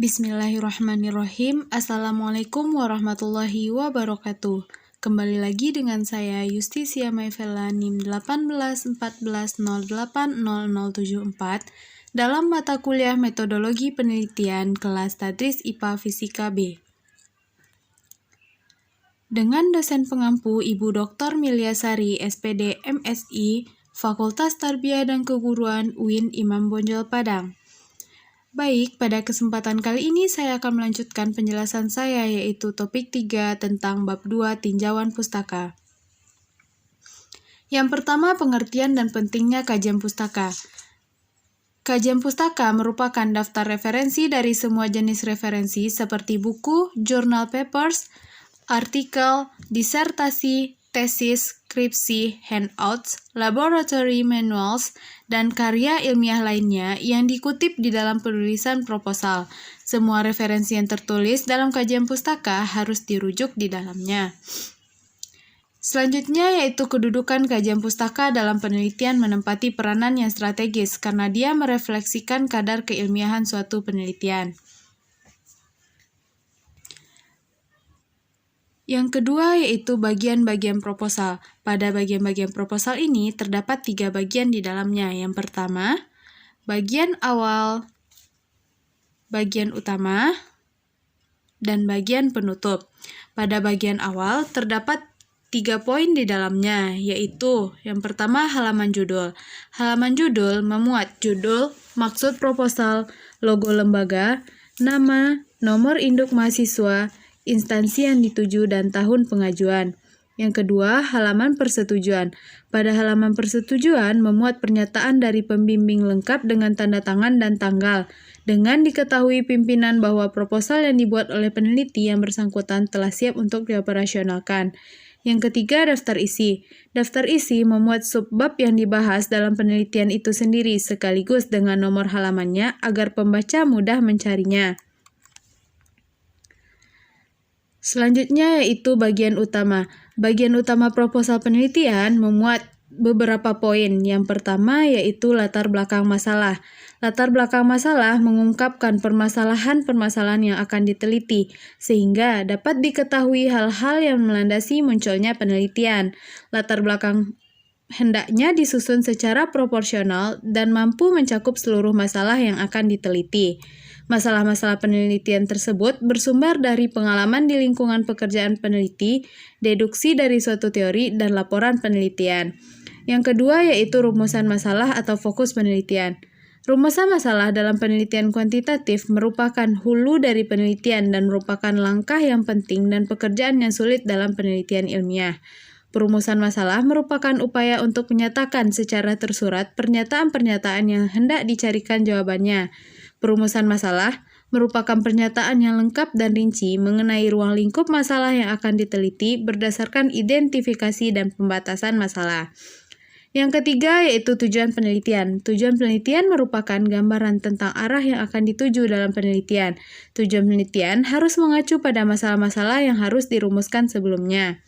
Bismillahirrahmanirrahim. Assalamualaikum warahmatullahi wabarakatuh. Kembali lagi dengan saya Yustisia Maivela NIM 1814080074 dalam mata kuliah Metodologi Penelitian kelas Tadris IPA Fisika B. Dengan dosen pengampu Ibu Dr. Milyasari, SPD MSI, Fakultas Tarbiyah dan Keguruan UIN Imam Bonjol Padang. Baik, pada kesempatan kali ini saya akan melanjutkan penjelasan saya, yaitu topik 3 tentang bab 2 tinjauan pustaka. Yang pertama, pengertian dan pentingnya kajian pustaka. Kajian pustaka merupakan daftar referensi dari semua jenis referensi seperti buku, journal papers, artikel, disertasi, tesis, skripsi, handouts, laboratory manuals, dan karya ilmiah lainnya yang dikutip di dalam penulisan proposal. Semua referensi yang tertulis dalam kajian pustaka harus dirujuk di dalamnya. Selanjutnya yaitu kedudukan kajian pustaka dalam penelitian menempati peranan yang strategis karena dia merefleksikan kadar keilmiahan suatu penelitian. Yang kedua yaitu bagian-bagian proposal. Pada bagian-bagian proposal ini terdapat 3 bagian di dalamnya. Yang pertama, bagian awal, bagian utama, dan bagian penutup. Pada bagian awal terdapat 3 poin di dalamnya, yaitu yang pertama halaman judul. Halaman judul memuat judul, maksud proposal, logo lembaga, nama, nomor induk mahasiswa, instansi yang dituju, dan tahun pengajuan. Yang kedua, halaman persetujuan. Pada halaman persetujuan memuat pernyataan dari pembimbing lengkap dengan tanda tangan dan tanggal, dengan diketahui pimpinan bahwa proposal yang dibuat oleh peneliti yang bersangkutan telah siap untuk dioperasionalkan. Yang ketiga, daftar isi. Daftar isi memuat subbab yang dibahas dalam penelitian itu sendiri sekaligus dengan nomor halamannya agar pembaca mudah mencarinya. Selanjutnya yaitu bagian utama. Bagian utama proposal penelitian memuat beberapa poin. Yang pertama yaitu latar belakang masalah. Latar belakang masalah mengungkapkan permasalahan-permasalahan yang akan diteliti, sehingga dapat diketahui hal-hal yang melandasi munculnya penelitian. Latar belakang hendaknya disusun secara proporsional dan mampu mencakup seluruh masalah yang akan diteliti. Masalah-masalah penelitian tersebut bersumber dari pengalaman di lingkungan pekerjaan peneliti, deduksi dari suatu teori, dan laporan penelitian. Yang kedua yaitu rumusan masalah atau fokus penelitian. Rumusan masalah dalam penelitian kuantitatif merupakan hulu dari penelitian dan merupakan langkah yang penting dan pekerjaan yang sulit dalam penelitian ilmiah. Perumusan masalah merupakan upaya untuk menyatakan secara tersurat pernyataan-pernyataan yang hendak dicarikan jawabannya. Perumusan masalah merupakan pernyataan yang lengkap dan rinci mengenai ruang lingkup masalah yang akan diteliti berdasarkan identifikasi dan pembatasan masalah. Yang ketiga yaitu tujuan penelitian. Tujuan penelitian merupakan gambaran tentang arah yang akan dituju dalam penelitian. Tujuan penelitian harus mengacu pada masalah-masalah yang harus dirumuskan sebelumnya.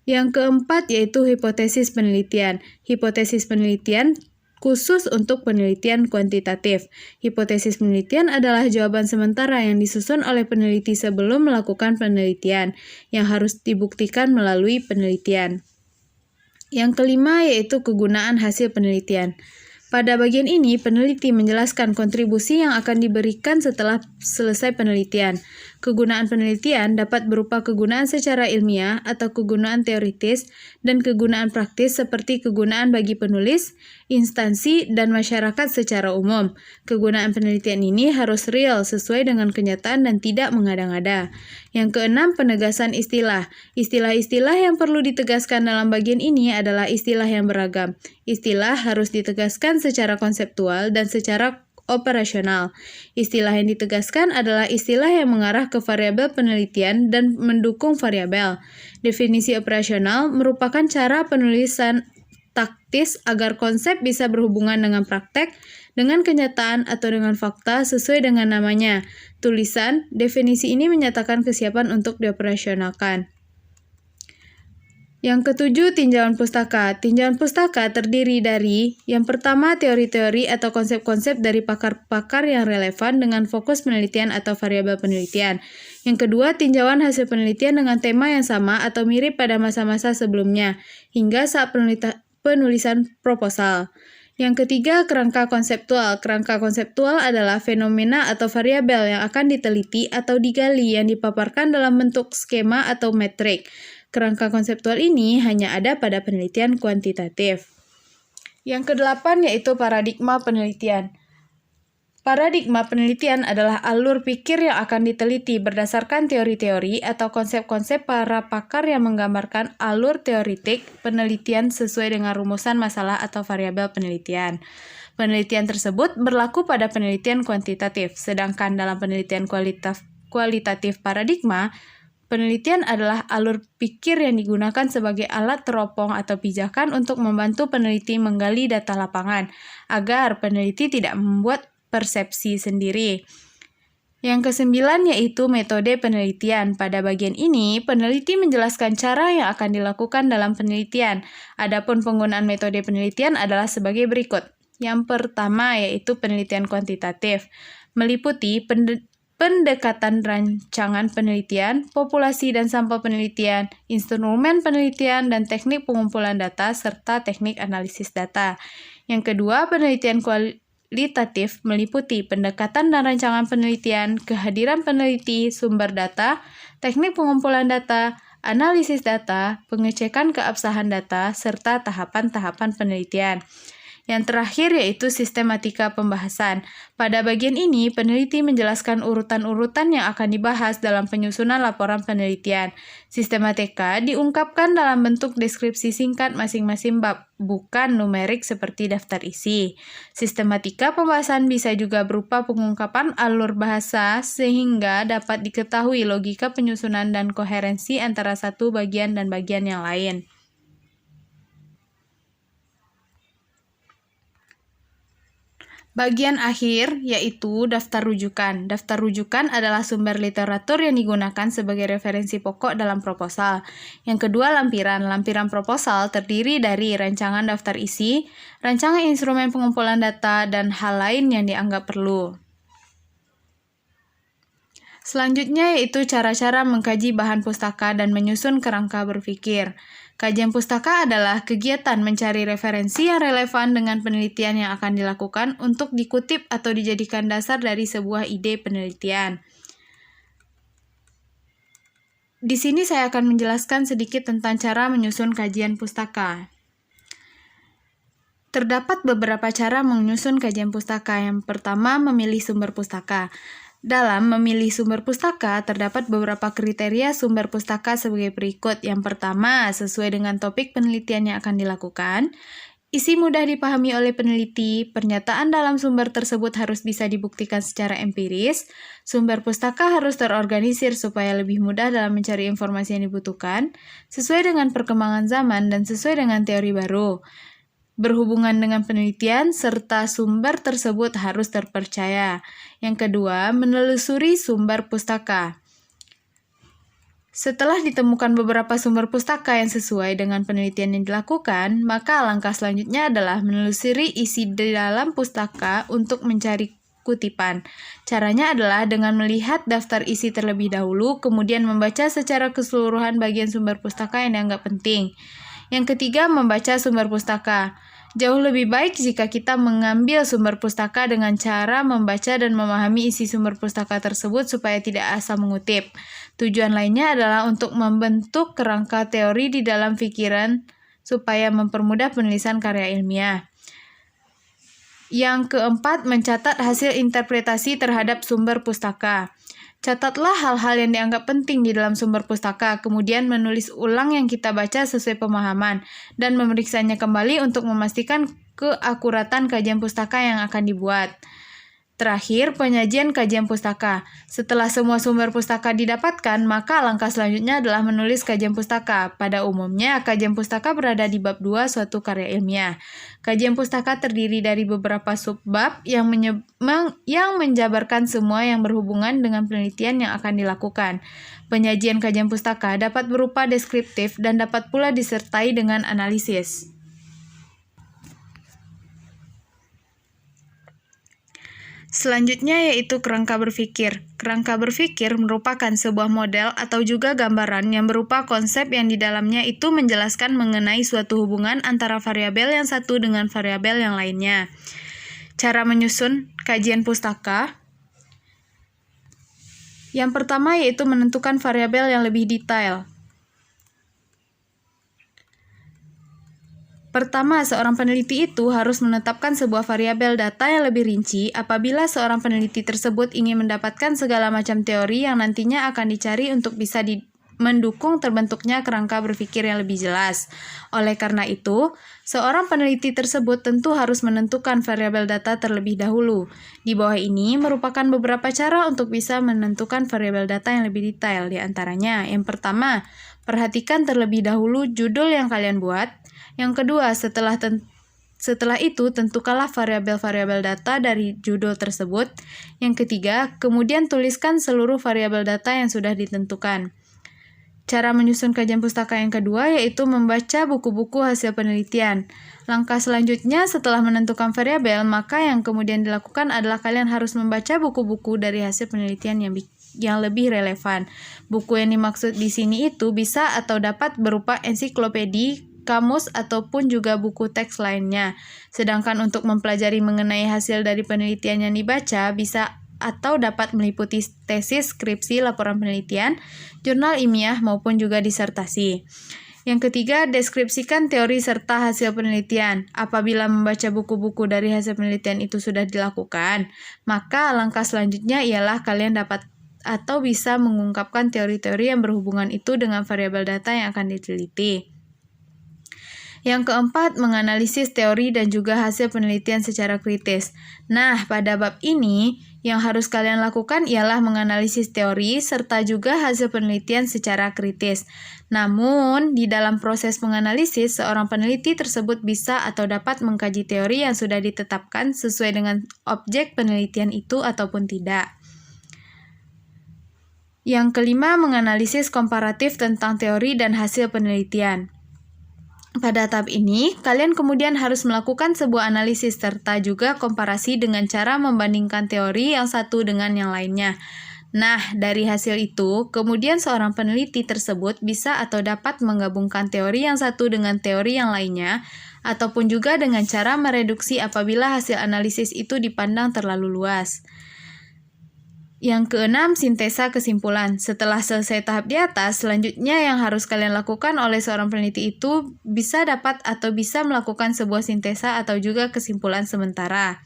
Yang keempat yaitu hipotesis penelitian. Hipotesis penelitian khusus untuk penelitian kuantitatif. Hipotesis penelitian adalah jawaban sementara yang disusun oleh peneliti sebelum melakukan penelitian, yang harus dibuktikan melalui penelitian. Yang kelima yaitu kegunaan hasil penelitian. Pada bagian ini, peneliti menjelaskan kontribusi yang akan diberikan setelah selesai penelitian. Kegunaan penelitian dapat berupa kegunaan secara ilmiah atau kegunaan teoritis, dan kegunaan praktis seperti kegunaan bagi penulis, instansi, dan masyarakat secara umum. Kegunaan penelitian ini harus real, sesuai dengan kenyataan dan tidak mengada-ngada. Yang keenam, penegasan istilah. Istilah-istilah yang perlu ditegaskan dalam bagian ini adalah istilah yang beragam. Istilah harus ditegaskan secara konseptual dan secara operasional. Istilah yang ditegaskan adalah istilah yang mengarah ke variabel penelitian dan mendukung variabel. Definisi operasional merupakan cara penulisan taktis agar konsep bisa berhubungan dengan praktek, dengan kenyataan, atau dengan fakta sesuai dengan namanya. Tulisan, definisi ini menyatakan kesiapan untuk dioperasionalkan. Yang ketujuh, tinjauan pustaka. Tinjauan pustaka terdiri dari yang pertama, teori-teori atau konsep-konsep dari pakar-pakar yang relevan dengan fokus penelitian atau variabel penelitian. Yang kedua, tinjauan hasil penelitian dengan tema yang sama atau mirip pada masa-masa sebelumnya, hingga saat penulisan proposal. Yang ketiga, kerangka konseptual. Kerangka konseptual adalah fenomena atau variabel yang akan diteliti atau digali yang dipaparkan dalam bentuk skema atau metrik. Kerangka konseptual ini hanya ada pada penelitian kuantitatif. Yang kedelapan yaitu paradigma penelitian. Paradigma penelitian adalah alur pikir yang akan diteliti berdasarkan teori-teori atau konsep-konsep para pakar yang menggambarkan alur teoritik penelitian sesuai dengan rumusan masalah atau variabel penelitian. Penelitian tersebut berlaku pada penelitian kuantitatif, sedangkan dalam penelitian kualitatif paradigma, penelitian adalah alur pikir yang digunakan sebagai alat teropong atau pijakan untuk membantu peneliti menggali data lapangan, agar peneliti tidak membuat persepsi sendiri. Yang kesembilan yaitu metode penelitian. Pada bagian ini, peneliti menjelaskan cara yang akan dilakukan dalam penelitian. Adapun penggunaan metode penelitian adalah sebagai berikut. Yang pertama yaitu penelitian kuantitatif, meliputi pendekatan rancangan penelitian, populasi dan sampel penelitian, instrumen penelitian, dan teknik pengumpulan data, serta teknik analisis data. Yang kedua, penelitian kualitatif meliputi pendekatan dan rancangan penelitian, kehadiran peneliti, sumber data, teknik pengumpulan data, analisis data, pengecekan keabsahan data, serta tahapan-tahapan penelitian. Yang terakhir yaitu sistematika pembahasan. Pada bagian ini, peneliti menjelaskan urutan-urutan yang akan dibahas dalam penyusunan laporan penelitian. Sistematika diungkapkan dalam bentuk deskripsi singkat masing-masing bab, bukan numerik seperti daftar isi. Sistematika pembahasan bisa juga berupa pengungkapan alur bahasa sehingga dapat diketahui logika penyusunan dan koherensi antara satu bagian dan bagian yang lain. Bagian akhir yaitu daftar rujukan. Daftar rujukan adalah sumber literatur yang digunakan sebagai referensi pokok dalam proposal. Yang kedua, lampiran. Lampiran proposal terdiri dari rancangan daftar isi, rancangan instrumen pengumpulan data, dan hal lain yang dianggap perlu. Selanjutnya yaitu cara-cara mengkaji bahan pustaka dan menyusun kerangka berpikir. Kajian pustaka adalah kegiatan mencari referensi yang relevan dengan penelitian yang akan dilakukan untuk dikutip atau dijadikan dasar dari sebuah ide penelitian. Di sini saya akan menjelaskan sedikit tentang cara menyusun kajian pustaka. Terdapat beberapa cara menyusun kajian pustaka. Yang pertama, memilih sumber pustaka. Dalam memilih sumber pustaka, terdapat beberapa kriteria sumber pustaka sebagai berikut. Yang pertama, sesuai dengan topik penelitian yang akan dilakukan. Isi mudah dipahami oleh peneliti. Pernyataan dalam sumber tersebut harus bisa dibuktikan secara empiris. Sumber pustaka harus terorganisir supaya lebih mudah dalam mencari informasi yang dibutuhkan, sesuai dengan perkembangan zaman dan sesuai dengan teori baru. Berhubungan dengan penelitian, serta sumber tersebut harus terpercaya. Yang kedua, menelusuri sumber pustaka. Setelah ditemukan beberapa sumber pustaka yang sesuai dengan penelitian yang dilakukan, maka langkah selanjutnya adalah menelusuri isi di dalam pustaka untuk mencari kutipan. Caranya adalah dengan melihat daftar isi terlebih dahulu, kemudian membaca secara keseluruhan bagian sumber pustaka yang dianggap penting. Yang ketiga, membaca sumber pustaka. Jauh lebih baik jika kita mengambil sumber pustaka dengan cara membaca dan memahami isi sumber pustaka tersebut supaya tidak asal mengutip. Tujuan lainnya adalah untuk membentuk kerangka teori di dalam pikiran supaya mempermudah penulisan karya ilmiah. Yang keempat, mencatat hasil interpretasi terhadap sumber pustaka. Catatlah hal-hal yang dianggap penting di dalam sumber pustaka, kemudian menulis ulang yang kita baca sesuai pemahaman, dan memeriksanya kembali untuk memastikan keakuratan kajian pustaka yang akan dibuat. Terakhir, penyajian kajian pustaka. Setelah semua sumber pustaka didapatkan, maka langkah selanjutnya adalah menulis kajian pustaka. Pada umumnya, kajian pustaka berada di bab 2 suatu karya ilmiah. Kajian pustaka terdiri dari beberapa subbab yang menjabarkan semua yang berhubungan dengan penelitian yang akan dilakukan. Penyajian kajian pustaka dapat berupa deskriptif dan dapat pula disertai dengan analisis. Selanjutnya yaitu kerangka berpikir. Kerangka berpikir merupakan sebuah model atau juga gambaran yang berupa konsep yang di dalamnya itu menjelaskan mengenai suatu hubungan antara variabel yang satu dengan variabel yang lainnya. Cara menyusun kajian pustaka. Yang pertama yaitu menentukan variabel yang lebih detail. Pertama, seorang peneliti itu harus menetapkan sebuah variabel data yang lebih rinci apabila seorang peneliti tersebut ingin mendapatkan segala macam teori yang nantinya akan dicari untuk bisa mendukung terbentuknya kerangka berpikir yang lebih jelas. Oleh karena itu, seorang peneliti tersebut tentu harus menentukan variabel data terlebih dahulu. Di bawah ini merupakan beberapa cara untuk bisa menentukan variabel data yang lebih detail. Di antaranya, yang pertama, perhatikan terlebih dahulu judul yang kalian buat. Yang kedua, setelah itu tentukanlah variabel-variabel data dari judul tersebut. Yang ketiga, kemudian tuliskan seluruh variabel data yang sudah ditentukan. Cara menyusun kajian pustaka yang kedua yaitu membaca buku-buku hasil penelitian. Langkah selanjutnya setelah menentukan variabel, maka yang kemudian dilakukan adalah kalian harus membaca buku-buku dari hasil penelitian yang lebih relevan. Buku yang dimaksud di sini itu bisa atau dapat berupa ensiklopedi, kamus, ataupun juga buku teks lainnya. Sedangkan untuk mempelajari mengenai hasil dari penelitian yang dibaca, bisa atau dapat meliputi tesis, skripsi, laporan penelitian, jurnal ilmiah, maupun juga disertasi. Yang ketiga, deskripsikan teori serta hasil penelitian. Apabila membaca buku-buku dari hasil penelitian itu sudah dilakukan, maka langkah selanjutnya ialah kalian dapat atau bisa mengungkapkan teori-teori yang berhubungan itu dengan variabel data yang akan diteliti. Yang keempat, menganalisis teori dan juga hasil penelitian secara kritis. Nah, pada bab ini, yang harus kalian lakukan ialah menganalisis teori serta juga hasil penelitian secara kritis. Namun, di dalam proses menganalisis, seorang peneliti tersebut bisa atau dapat mengkaji teori yang sudah ditetapkan sesuai dengan objek penelitian itu ataupun tidak. Yang kelima, menganalisis komparatif tentang teori dan hasil penelitian. Pada tahap ini, kalian kemudian harus melakukan sebuah analisis serta juga komparasi dengan cara membandingkan teori yang satu dengan yang lainnya. Nah, dari hasil itu, kemudian seorang peneliti tersebut bisa atau dapat menggabungkan teori yang satu dengan teori yang lainnya, ataupun juga dengan cara mereduksi apabila hasil analisis itu dipandang terlalu luas. Yang keenam, sintesa kesimpulan. Setelah selesai tahap di atas, selanjutnya yang harus kalian lakukan oleh seorang peneliti itu bisa dapat atau bisa melakukan sebuah sintesa atau juga kesimpulan sementara.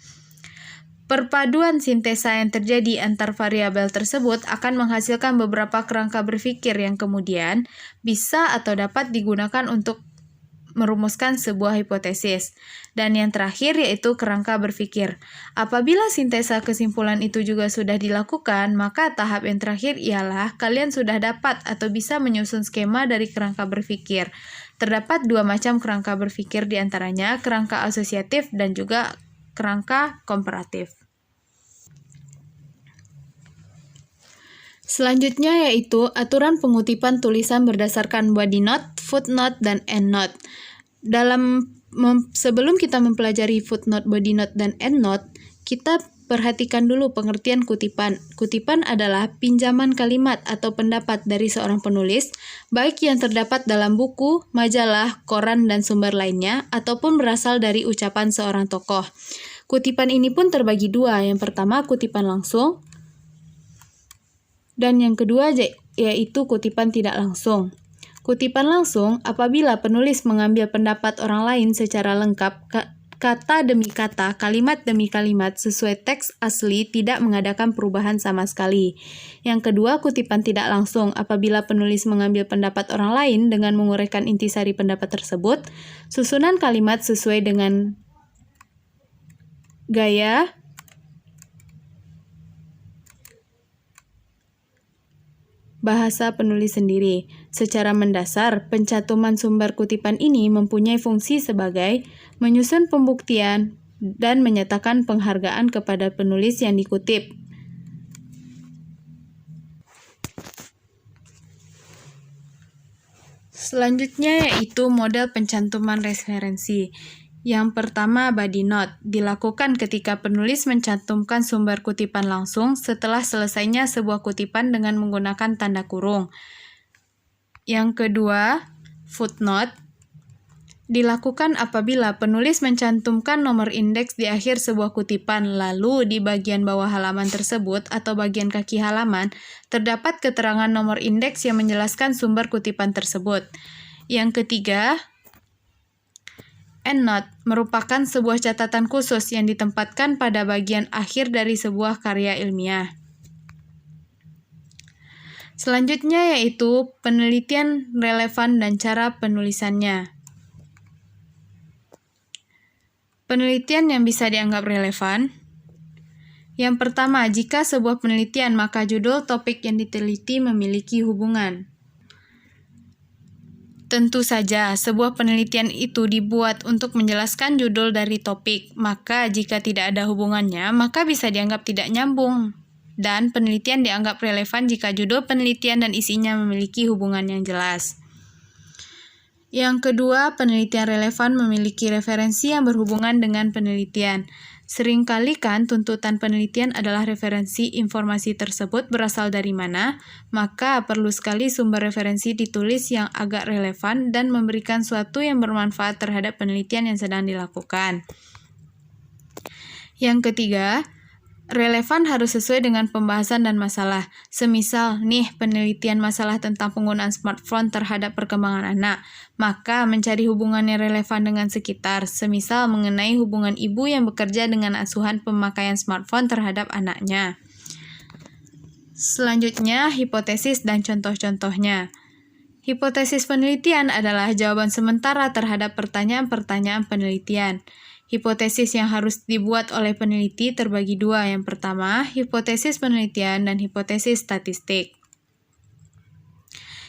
Perpaduan sintesa yang terjadi antar variabel tersebut akan menghasilkan beberapa kerangka berpikir yang kemudian bisa atau dapat digunakan untuk merumuskan sebuah hipotesis. Dan yang terakhir yaitu kerangka berpikir. Apabila sintesa kesimpulan itu juga sudah dilakukan, maka tahap yang terakhir ialah kalian sudah dapat atau bisa menyusun skema dari kerangka berpikir. Terdapat dua macam kerangka berpikir, diantaranya kerangka asosiatif dan juga kerangka komparatif. Selanjutnya yaitu aturan pengutipan tulisan berdasarkan body note, footnote, dan endnote. Sebelum kita mempelajari footnote, body note, dan endnote, kita perhatikan dulu pengertian kutipan. Kutipan adalah pinjaman kalimat atau pendapat dari seorang penulis, baik yang terdapat dalam buku, majalah, koran, dan sumber lainnya, ataupun berasal dari ucapan seorang tokoh. Kutipan ini pun terbagi dua. Yang pertama, kutipan langsung, dan yang kedua yaitu kutipan tidak langsung. Kutipan langsung apabila penulis mengambil pendapat orang lain secara lengkap, kata demi kata, kalimat demi kalimat sesuai teks asli, tidak mengadakan perubahan sama sekali. Yang kedua, kutipan tidak langsung apabila penulis mengambil pendapat orang lain dengan menguraikan intisari pendapat tersebut, susunan kalimat sesuai dengan gaya bahasa penulis sendiri. Secara mendasar, pencantuman sumber kutipan ini mempunyai fungsi sebagai menyusun pembuktian dan menyatakan penghargaan kepada penulis yang dikutip. Selanjutnya yaitu model pencantuman referensi. Yang pertama, body note, dilakukan ketika penulis mencantumkan sumber kutipan langsung setelah selesainya sebuah kutipan dengan menggunakan tanda kurung. Yang kedua, footnote, dilakukan apabila penulis mencantumkan nomor indeks di akhir sebuah kutipan, lalu di bagian bawah halaman tersebut atau bagian kaki halaman terdapat keterangan nomor indeks yang menjelaskan sumber kutipan tersebut. Yang ketiga, endnote merupakan sebuah catatan khusus yang ditempatkan pada bagian akhir dari sebuah karya ilmiah. Selanjutnya yaitu penelitian relevan dan cara penulisannya. Penelitian yang bisa dianggap relevan. Yang pertama, jika sebuah penelitian, maka judul topik yang diteliti memiliki hubungan. Tentu saja, sebuah penelitian itu dibuat untuk menjelaskan judul dari topik, maka jika tidak ada hubungannya, maka bisa dianggap tidak nyambung. Dan penelitian dianggap relevan jika judul penelitian dan isinya memiliki hubungan yang jelas. Yang kedua, penelitian relevan memiliki referensi yang berhubungan dengan penelitian. Seringkali kan tuntutan penelitian adalah referensi informasi tersebut berasal dari mana, maka perlu sekali sumber referensi ditulis yang agak relevan dan memberikan suatu yang bermanfaat terhadap penelitian yang sedang dilakukan. Yang ketiga, relevan harus sesuai dengan pembahasan dan masalah. Semisal, penelitian masalah tentang penggunaan smartphone terhadap perkembangan anak, maka mencari hubungan yang relevan dengan sekitar, semisal mengenai hubungan ibu yang bekerja dengan asuhan pemakaian smartphone terhadap anaknya. Selanjutnya, hipotesis dan contoh-contohnya. Hipotesis penelitian adalah jawaban sementara terhadap pertanyaan-pertanyaan penelitian. Hipotesis yang harus dibuat oleh peneliti terbagi dua. Yang pertama, hipotesis penelitian dan hipotesis statistik.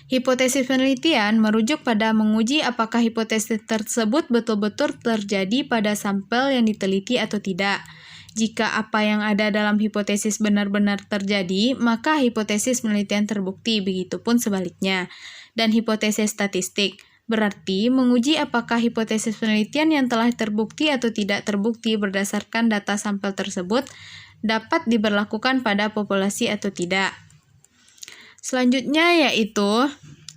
Hipotesis penelitian merujuk pada menguji apakah hipotesis tersebut betul-betul terjadi pada sampel yang diteliti atau tidak. Jika apa yang ada dalam hipotesis benar-benar terjadi, maka hipotesis penelitian terbukti, begitupun sebaliknya. Dan hipotesis statistik berarti menguji apakah hipotesis penelitian yang telah terbukti atau tidak terbukti berdasarkan data sampel tersebut dapat diberlakukan pada populasi atau tidak. Selanjutnya yaitu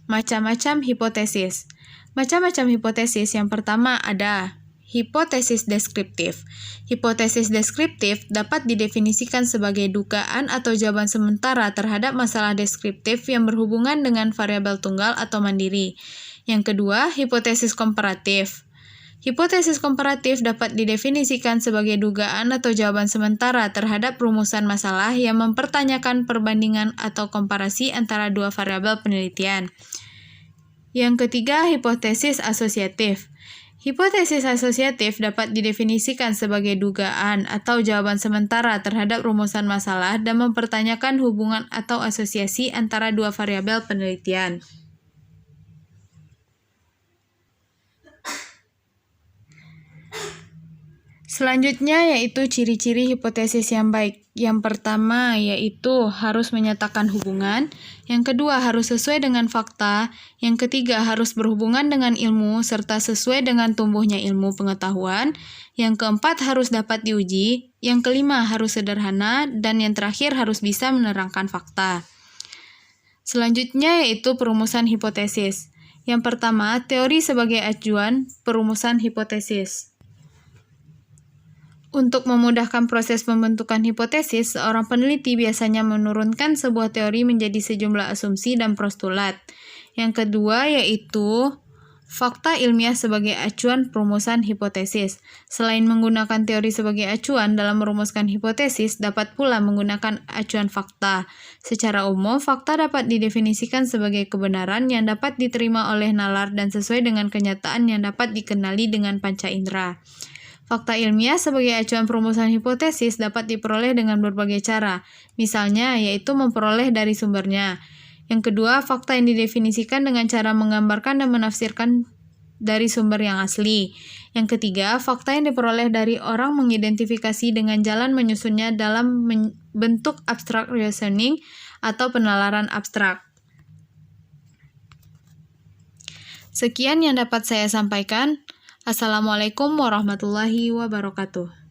macam-macam hipotesis. Macam-macam hipotesis yang pertama ada hipotesis deskriptif. Hipotesis deskriptif dapat didefinisikan sebagai dugaan atau jawaban sementara terhadap masalah deskriptif yang berhubungan dengan variabel tunggal atau mandiri. Yang kedua, hipotesis komparatif. Hipotesis komparatif dapat didefinisikan sebagai dugaan atau jawaban sementara terhadap rumusan masalah yang mempertanyakan perbandingan atau komparasi antara dua variabel penelitian. Yang ketiga, hipotesis asosiatif. Hipotesis asosiatif dapat didefinisikan sebagai dugaan atau jawaban sementara terhadap rumusan masalah dan mempertanyakan hubungan atau asosiasi antara dua variabel penelitian. Selanjutnya yaitu ciri-ciri hipotesis yang baik. Yang pertama yaitu harus menyatakan hubungan, yang kedua harus sesuai dengan fakta, yang ketiga harus berhubungan dengan ilmu serta sesuai dengan tumbuhnya ilmu pengetahuan, yang keempat harus dapat diuji, yang kelima harus sederhana, dan yang terakhir harus bisa menerangkan fakta. Selanjutnya yaitu perumusan hipotesis. Yang pertama, teori sebagai acuan perumusan hipotesis. Untuk memudahkan proses pembentukan hipotesis, seorang peneliti biasanya menurunkan sebuah teori menjadi sejumlah asumsi dan postulat. Yang kedua yaitu fakta ilmiah sebagai acuan perumusan hipotesis. Selain menggunakan teori sebagai acuan dalam merumuskan hipotesis, dapat pula menggunakan acuan fakta. Secara umum, fakta dapat didefinisikan sebagai kebenaran yang dapat diterima oleh nalar dan sesuai dengan kenyataan yang dapat dikenali dengan panca indera. Fakta ilmiah sebagai acuan perumusan hipotesis dapat diperoleh dengan berbagai cara, misalnya yaitu memperoleh dari sumbernya. Yang kedua, fakta yang didefinisikan dengan cara menggambarkan dan menafsirkan dari sumber yang asli. Yang ketiga, fakta yang diperoleh dari orang mengidentifikasi dengan jalan menyusunnya dalam bentuk abstract reasoning atau penalaran abstrak. Sekian yang dapat saya sampaikan. Assalamualaikum warahmatullahi wabarakatuh.